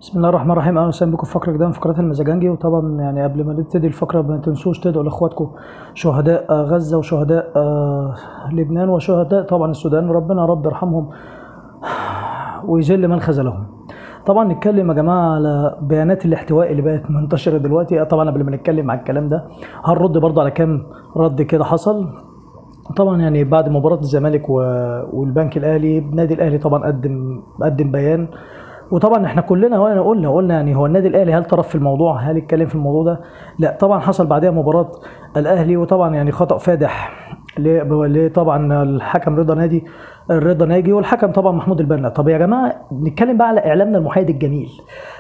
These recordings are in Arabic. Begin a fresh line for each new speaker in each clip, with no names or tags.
بسم الله الرحمن الرحيم. اهلا وسهلا بكم في فقره جديده من فقرات المزاجنجي. وطبعا يعني قبل ما نبتدي الفقره ما تنسوش تدعوا لاخواتكم شهداء غزه وشهداء لبنان وشهداء طبعا السودان، ربنا رب يرحمهم ويذل من خذلهم. طبعا نتكلم يا جماعه على بيانات الاحتواء اللي بقت منتشره دلوقتي. طبعا قبل ما نتكلم على الكلام ده هنرد برضه على كام رد كده حصل. طبعا يعني بعد مباراه الزمالك والبنك الاهلي، النادي الاهلي طبعا قدم بيان. وطبعا احنا كلنا قلنا يعني هو النادي الاهلي هل طرف في الموضوع؟ هل اتكلم في الموضوع ده؟ لا طبعا. حصل بعدها مباراه الاهلي وطبعا يعني خطا فادح طبعا الحكم رضا ناجي والحكم طبعا محمود البنا. طب يا جماعه نتكلم بقى على اعلامنا المحايد الجميل.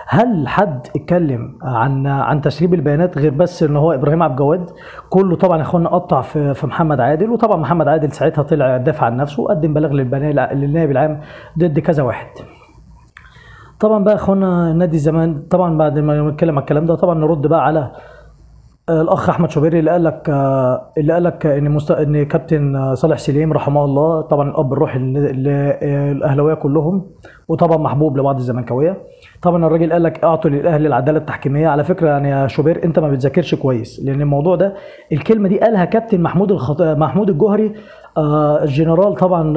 هل حد اتكلم عن تسريب البيانات غير بس ان هو ابراهيم عبد الجواد؟ كله طبعا يا اخوانا قطع في محمد عادل. وطبعا محمد عادل ساعتها طلع دافع عن نفسه وقدم بلاغ للنائب العام ضد كذا واحد. طبعا بقى اخوانا نادي الزمان، طبعا بعد ما نتكلم على الكلام ده طبعا نرد بقى على الاخ احمد شوبيري اللي قال لك ان كابتن صالح سليم رحمه الله طبعا الاب الروحي للاهلاويه كلهم وطبعا محبوب لبعض الزملكاويه. طبعا الراجل قال لك اعطوا للاهلي العداله التحكيميه. على فكره يعني يا شوبير انت ما بتذاكرش كويس، لان الموضوع ده الكلمه دي قالها كابتن محمود الجوهري الجنرال طبعا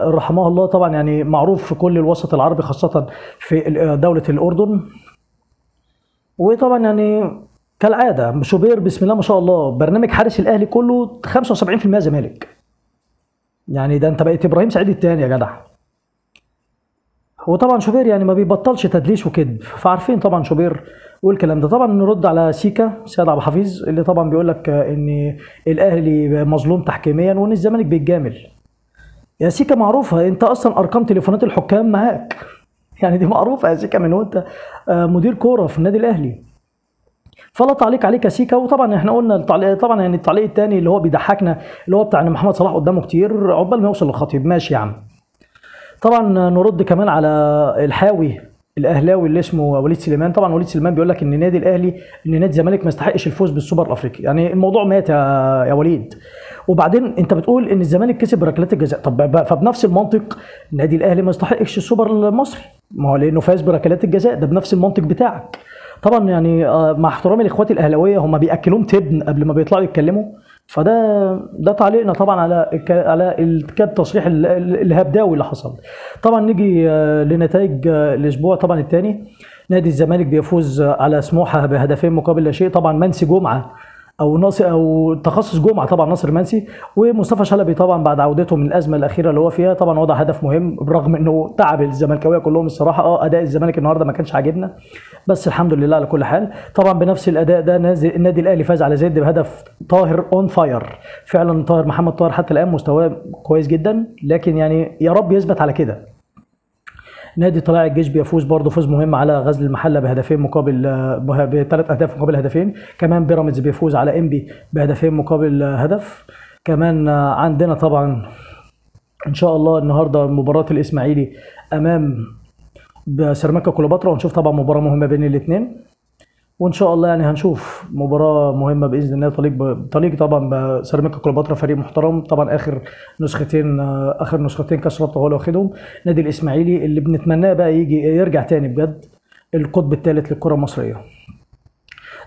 رحمه الله. طبعا يعني معروف في كل الوسط العربي خاصه في دوله الاردن. وطبعا يعني كالعاده شوبير بسم الله ما شاء الله برنامج حارس الاهلي كله 75% زمالك. يعني ده انت بقيت ابراهيم سعيد الثاني يا جدع. وطبعا شوبير يعني ما بيبطلش تدليس وكذب، فعارفين طبعا شوبير والكلام ده. طبعا نرد على سيكا سيد عبد الحفيظ اللي طبعا بيقول لك ان الاهلي مظلوم تحكيميا وان الزمالك بيتجامل. يا سيكا معروفه، انت اصلا ارقام تليفونات الحكام معاك. يعني دي معروفه يا سيكا من وانت مدير كوره في النادي الاهلي. فلا تعليق عليك يا سيكا. وطبعا احنا قلنا التعليق، طبعا يعني التعليق الثاني اللي هو بيضحكنا اللي هو بتاع ان محمد صلاح قدامه كتير عقبال ما يوصل للخطيب. ماشي يا عم. طبعا نرد كمان على الحاوي الاهلاوي اللي اسمه وليد سليمان. طبعا وليد سليمان بيقول لك ان نادي الزمالك ما يستحقش الفوز بالسوبر الافريقي. يعني الموضوع مات يا وليد. وبعدين انت بتقول ان الزمالك كسب بركلات الجزاء. طب فبنفس المنطق النادي الاهلي ما يستحقش السوبر المصري، ما هو لانه فاز بركلات الجزاء. ده بنفس المنطق بتاعك. طبعا يعني مع احترامي لاخواتي الاهلاويه هم بياكلوهم تبن قبل ما بيطلعوا يتكلموا. فده تعليقنا طبعا على الكاد تصريح الهبداوي اللي حصل. طبعا نيجي لنتائج الاسبوع طبعا الثاني. نادي الزمالك بيفوز على سموحه بهدفين مقابل لا شيء. طبعا منسي جمعه او ناصر او تخصص جمعه طبعا ناصر منسي. ومصطفى شلبي طبعا بعد عودته من الازمه الاخيره اللي هو فيها طبعا وضع هدف مهم برغم انه تعب الزملكاويه كلهم الصراحه. اداء الزمالك النهارده ما كانش عاجبنا بس الحمد لله على كل حال. طبعا بنفس الاداء ده النادي الاهلي فاز على زد بهدف. طاهر اون فاير فعلا. محمد طاهر حتى الان مستواه كويس جدا، لكن يعني يا رب يثبت على كده. نادي طلائع الجيش بيفوز برضه فوز مهم على غزل المحله بهدفين مقابل بثلاث اهداف مقابل هدفين. كمان بيراميدز بيفوز على انبي بهدفين مقابل هدف. كمان عندنا طبعا ان شاء الله النهارده مباراه الاسماعيلي امام سيراميكا كليوباترا، ونشوف طبعا مباراه مهمه بين الاثنين. وان شاء الله يعني هنشوف مباراه مهمه باذن الله طليق طبعا بسيراميكا كليوباترا فريق محترم. طبعا اخر نسختين كاس رابطه هو اللي واخدهم. نادي الاسماعيلي اللي بنتمناه بقى يرجع تاني بجد القطب الثالث للكره المصريه.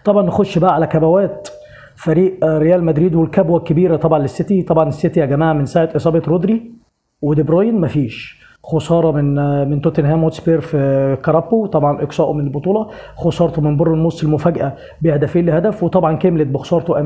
طبعا نخش بقى على كبوات فريق ريال مدريد والكبوه الكبيره طبعا للسيتي. طبعا السيتي يا جماعه من ساعه اصابه رودري ودي بروين مفيش. خساره من توتنهام هوتسبير في كارابو، طبعا اقصائه من البطوله. خسارته من بورنموث المفاجاه بهدفين لهدف. وطبعا كملت بخسارته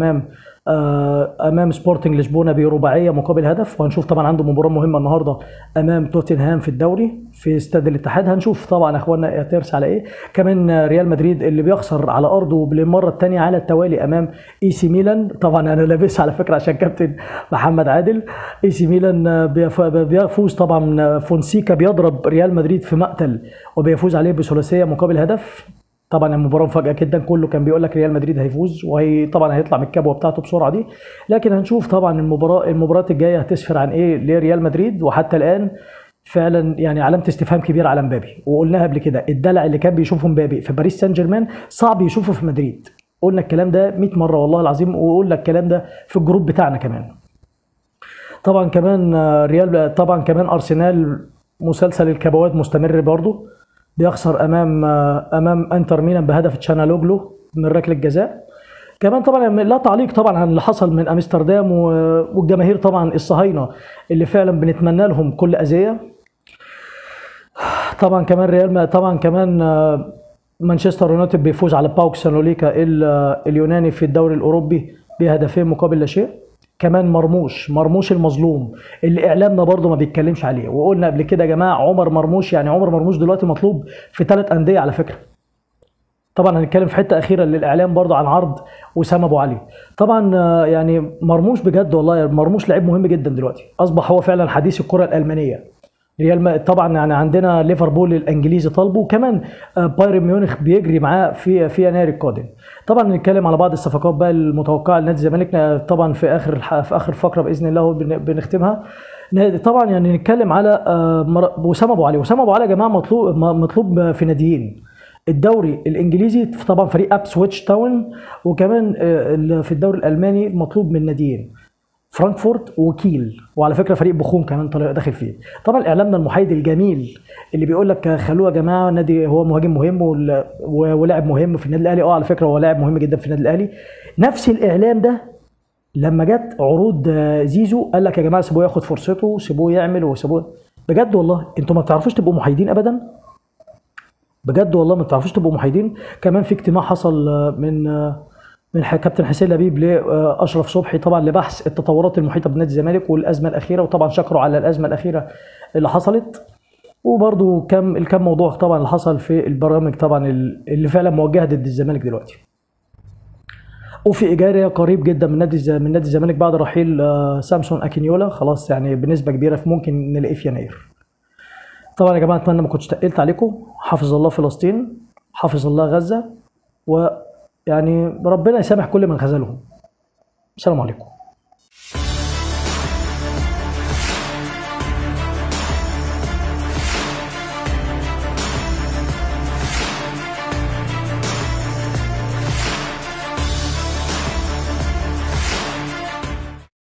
امام سبورتنج لشبونه برباعيه مقابل هدف. وهنشوف طبعا عنده مباراه مهمه النهارده امام توتنهام في الدوري في استاد الاتحاد. هنشوف طبعا اخواننا ترسى على ايه. كمان ريال مدريد اللي بيخسر على ارضه للمره الثانيه على التوالي امام اي سي ميلان. طبعا انا لابسها على فكره عشان كابتن محمد عادل. اي سي ميلان بيفوز طبعا. فونسيكا بيضرب ريال مدريد في مقتل وبيفوز عليه بثلاثيه مقابل هدف. طبعا المباراه مفاجاه جدا. كله كان بيقول لك ريال مدريد هيفوز وهي طبعا هيطلع من الكبوه بتاعته بسرعه دي. لكن هنشوف طبعا المباراه الجايه هتسفر عن ايه لريال مدريد. وحتى الان فعلا يعني علامه استفهام كبيره على مبابي. وقلناها قبل كده الدلع اللي كان بيشوفه مبابي في باريس سان جيرمان صعب يشوفه في مدريد. قلنا الكلام ده 100 مره والله العظيم. وقلنا الكلام ده في الجروب بتاعنا كمان. طبعا كمان ارسنال مسلسل الكبوات مستمر برضه. بيخسر امام انتر ميلان بهدف تشانالوجلو من ركله جزاء. كمان طبعا لا تعليق طبعا عن اللي حصل من امستردام والجماهير طبعا الصهاينه اللي فعلا بنتمنى لهم كل اذيه. طبعا كمان طبعا كمان مانشستر يونايتد بيفوز على باوك سانوليكا اليوناني في الدوري الاوروبي بهدفين مقابل لا شيء. كمان مرموش المظلوم اللي اعلامنا برضه ما بيتكلمش عليه، وقلنا قبل كده يا جماعه عمر مرموش، يعني عمر مرموش دلوقتي مطلوب في 3 انديه على فكره. طبعا هنتكلم في حته اخيره للاعلام برضه عن عرض وسام ابو علي. طبعا يعني مرموش بجد والله، مرموش لعيب مهم جدا دلوقتي، اصبح هو فعلا حديث الكره الالمانيه. طبعا يعني عندنا ليفربول الانجليزي طالبه، وكمان بايرن ميونخ بيجري معاه في يناير القادم. طبعا نتكلم على بعض الصفقات بقى المتوقعه لنادي الزمالك طبعا في اخر فقره باذن الله بنختمها. طبعا يعني نتكلم على وسام ابو علي. وسام ابو علي يا جماعه مطلوب في ناديين الدوري الانجليزي، طبعا فريق ابسويتش تاون، وكمان في الدوري الالماني مطلوب من ناديين فرانكفورت وكيل، وعلى فكره فريق بخوم كمان طالع داخل فيه. طبعا اعلامنا المحايد الجميل اللي بيقول لك خلوه يا جماعه نادي هو مهاجم مهم ولاعب مهم في النادي الاهلي. على فكره هو لاعب مهم جدا في النادي الاهلي. نفس الاعلام ده لما جت عروض زيزو قال لك يا جماعه سيبوه ياخد فرصته، سيبوه يعمل وسيبوه. بجد والله انتوا ما بتعرفوش تبقوا محايدين ابدا، بجد والله ما بتعرفوش تبقوا محايدين. كمان في اجتماع حصل من كابتن حسين لبيب لاشرف صبحي طبعا لبحث التطورات المحيطه بنادي الزمالك والازمه الاخيره، وطبعا شكروا على الازمه الاخيره اللي حصلت، وبرده كم موضوع طبعا اللي حصل في البرامج طبعا اللي فعلا موجهه ضد الزمالك دلوقتي. وفي ايجاري قريب جدا من نادي الزمالك بعد رحيل سامسون اكينيولا، خلاص يعني بنسبه كبيره ممكن نلاقيه في يناير. طبعا يا جماعه اتمنى ما كنتش تقلت عليكم. حافظ الله فلسطين، حافظ الله غزه، ويعني ربنا يسامح كل من خذلهم. السلام عليكم.